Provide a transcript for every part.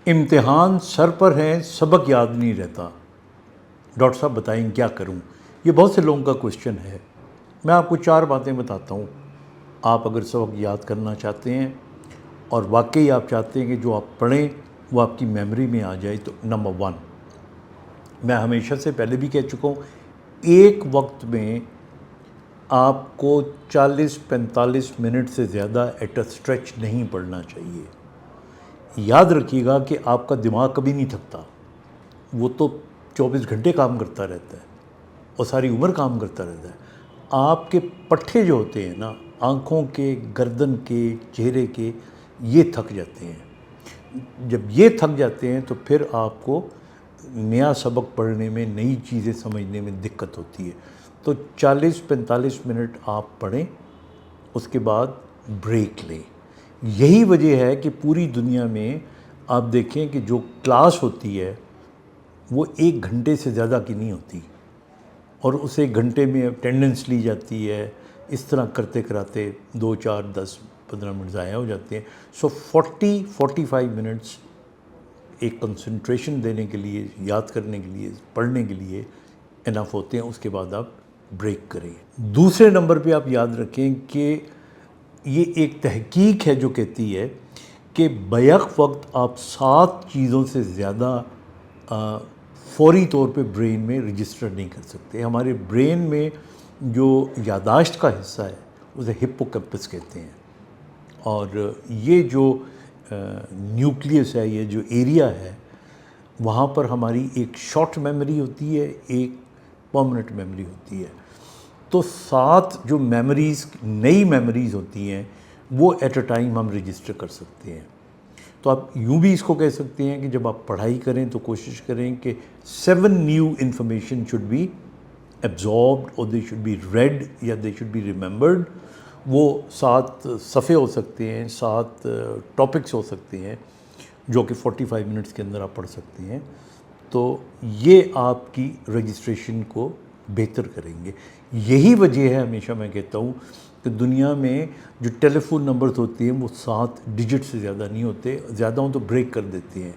امتحان سر پر ہیں، سبق یاد نہیں رہتا، ڈاکٹر صاحب بتائیں کیا کروں؟ یہ بہت سے لوگوں کا کوشچن ہے۔ میں آپ کو 4 باتیں بتاتا ہوں۔ آپ اگر سبق یاد کرنا چاہتے ہیں اور واقعی آپ چاہتے ہیں کہ جو آپ پڑھیں وہ آپ کی میموری میں آ جائے، تو نمبر 1، میں ہمیشہ سے پہلے بھی کہہ چکا ہوں، ایک وقت میں آپ کو 40-45 منٹ سے زیادہ ایٹ اے اسٹریچ نہیں پڑھنا چاہیے۔ یاد رکھیے گا کہ آپ کا دماغ کبھی نہیں تھکتا، وہ تو 24 گھنٹے کام کرتا رہتا ہے اور ساری عمر کام کرتا رہتا ہے۔ آپ کے پٹھے جو ہوتے ہیں نا، آنکھوں کے، گردن کے، چہرے کے، یہ تھک جاتے ہیں۔ جب یہ تھک جاتے ہیں تو پھر آپ کو نیا سبق پڑھنے میں، نئی چیزیں سمجھنے میں دقت ہوتی ہے۔ تو 40-45 منٹ آپ پڑھیں، اس کے بعد بریک لیں۔ یہی وجہ ہے کہ پوری دنیا میں آپ دیکھیں کہ جو کلاس ہوتی ہے وہ 1 گھنٹے سے زیادہ کی نہیں ہوتی، اور اس 1 گھنٹے میں اٹینڈنس لی جاتی ہے۔ اس طرح کرتے کراتے 2, 4, 10, 15 منٹ ضائع ہو جاتے ہیں۔ سو 40-45 منٹس ایک کنسنٹریشن دینے کے لیے، یاد کرنے کے لیے، پڑھنے کے لیے انف ہوتے ہیں۔ اس کے بعد آپ بریک کریں۔ دوسرے نمبر پہ آپ یاد رکھیں کہ یہ ایک تحقیق ہے جو کہتی ہے کہ بیک وقت آپ 7 چیزوں سے زیادہ فوری طور پہ برین میں رجسٹر نہیں کر سکتے۔ ہمارے برین میں جو یاداشت کا حصہ ہے اسے ہپوکیمپس کہتے ہیں، اور یہ جو نیوکلیس ہے، یہ جو ایریا ہے، وہاں پر ہماری ایک شارٹ میموری ہوتی ہے، ایک پرماننٹ میموری ہوتی ہے۔ تو 7 جو میموریز، نئی میموریز ہوتی ہیں، وہ ایٹ اے ٹائم ہم رجسٹر کر سکتے ہیں۔ تو آپ یوں بھی اس کو کہہ سکتے ہیں کہ جب آپ پڑھائی کریں تو کوشش کریں کہ 7 new information should be absorbed, اور دے شوڈ بی ریڈ یا دے شوڈ بی ریممبرڈ۔ وہ 7 صفحے ہو سکتے ہیں، 7 ٹاپکس ہو سکتے ہیں، جو کہ 45 منٹس کے اندر آپ پڑھ سکتے ہیں۔ تو یہ آپ کی رجسٹریشن کو بہتر کریں گے۔ یہی وجہ ہے، ہمیشہ میں کہتا ہوں کہ دنیا میں جو ٹیلی فون نمبرز ہوتے ہیں وہ 7 ڈیجٹ سے زیادہ نہیں ہوتے، زیادہ ہوں تو بریک کر دیتے ہیں۔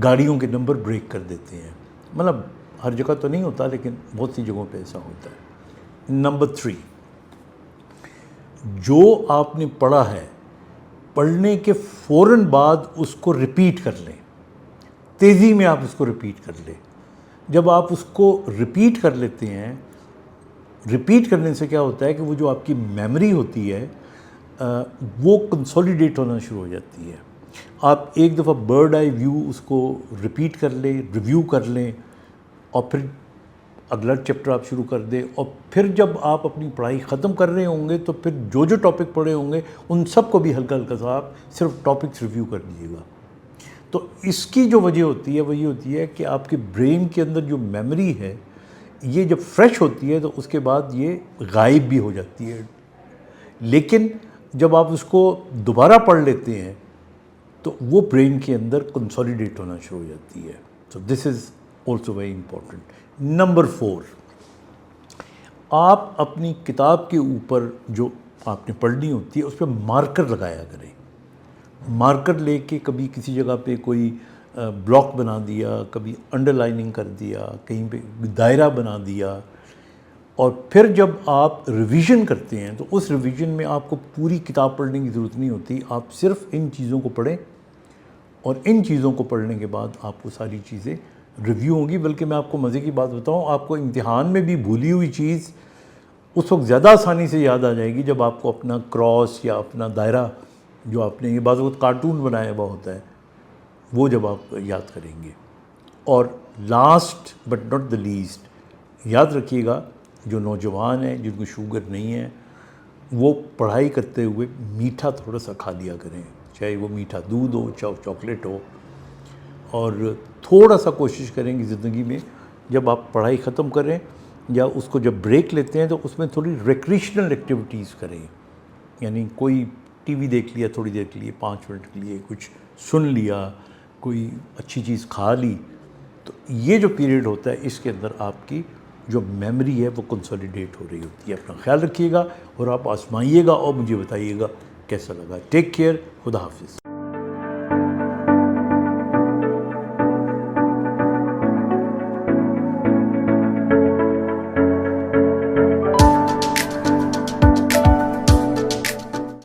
گاڑیوں کے نمبر بریک کر دیتے ہیں، مطلب ہر جگہ تو نہیں ہوتا لیکن بہت سی جگہوں پہ ایسا ہوتا ہے۔ نمبر 3، جو آپ نے پڑھا ہے، پڑھنے کے فوراً بعد اس کو ریپیٹ کر لیں۔ تیزی میں آپ اس کو ریپیٹ کر لیں۔ جب آپ اس کو ریپیٹ کر لیتے ہیں، ریپیٹ کرنے سے کیا ہوتا ہے کہ وہ جو آپ کی میموری ہوتی ہے وہ کنسولیڈیٹ ہونا شروع ہو جاتی ہے۔ آپ ایک دفعہ برڈ آئی ویو اس کو ریپیٹ کر لیں، ریویو کر لیں، اور پھر اگلا چیپٹر آپ شروع کر دیں، اور پھر جب آپ اپنی پڑھائی ختم کر رہے ہوں گے تو پھر جو جو ٹاپک پڑھے ہوں گے ان سب کو بھی ہلکا ہلکا سا آپ صرف ٹاپکس ریویو کر لیجیے گا۔ تو اس کی جو وجہ ہوتی ہے وہ یہ ہوتی ہے کہ آپ کے برین کے اندر جو میموری ہے، یہ جب فریش ہوتی ہے تو اس کے بعد یہ غائب بھی ہو جاتی ہے، لیکن جب آپ اس کو دوبارہ پڑھ لیتے ہیں تو وہ برین کے اندر کنسولیڈیٹ ہونا شروع ہو جاتی ہے۔ تو this is also very important. Number 4، آپ اپنی کتاب کے اوپر جو آپ نے پڑھنی ہوتی ہے اس پہ مارکر لگایا کریں۔ مارکر لے کے کبھی کسی جگہ پہ کوئی بلاک بنا دیا، کبھی انڈر لائننگ کر دیا، کہیں پہ دائرہ بنا دیا، اور پھر جب آپ ریویژن کرتے ہیں تو اس ریویژن میں آپ کو پوری کتاب پڑھنے کی ضرورت نہیں ہوتی، آپ صرف ان چیزوں کو پڑھیں، اور ان چیزوں کو پڑھنے کے بعد آپ کو ساری چیزیں ریویو ہوں گی۔ بلکہ میں آپ کو مزے کی بات بتاؤں، آپ کو امتحان میں بھی بھولی ہوئی چیز اس وقت زیادہ آسانی سے یاد آ جائے گی جب آپ کو اپنا کراس یا اپنا دائرہ جو آپ نے یہ بعض وقت کارٹون بنایا ہوا ہوتا ہے وہ جب آپ یاد کریں گے۔ اور last but not the least, یاد رکھیے گا جو نوجوان ہیں جن کو شوگر نہیں ہے، وہ پڑھائی کرتے ہوئے میٹھا تھوڑا سا کھا لیا کریں، چاہے وہ میٹھا دودھ ہو، چاہے چاکلیٹ ہو، اور تھوڑا سا کوشش کریں کہ زندگی میں جب آپ پڑھائی ختم کریں یا اس کو جب بریک لیتے ہیں تو اس میں تھوڑی ریکریشنل ایکٹیویٹیز کریں، یعنی کوئی ٹی وی دیکھ لیا تھوڑی دیر کے لیے، 5 منٹ کے لیے کچھ سن لیا، کوئی اچھی چیز کھا لی۔ تو یہ جو پیریڈ ہوتا ہے اس کے اندر آپ کی جو میموری ہے وہ کنسولیڈیٹ ہو رہی ہوتی ہے۔ اپنا خیال رکھیے گا اور آپ آزمائیے گا اور مجھے بتائیے گا کیسا لگا۔ ٹیک کیئر، خدا حافظ۔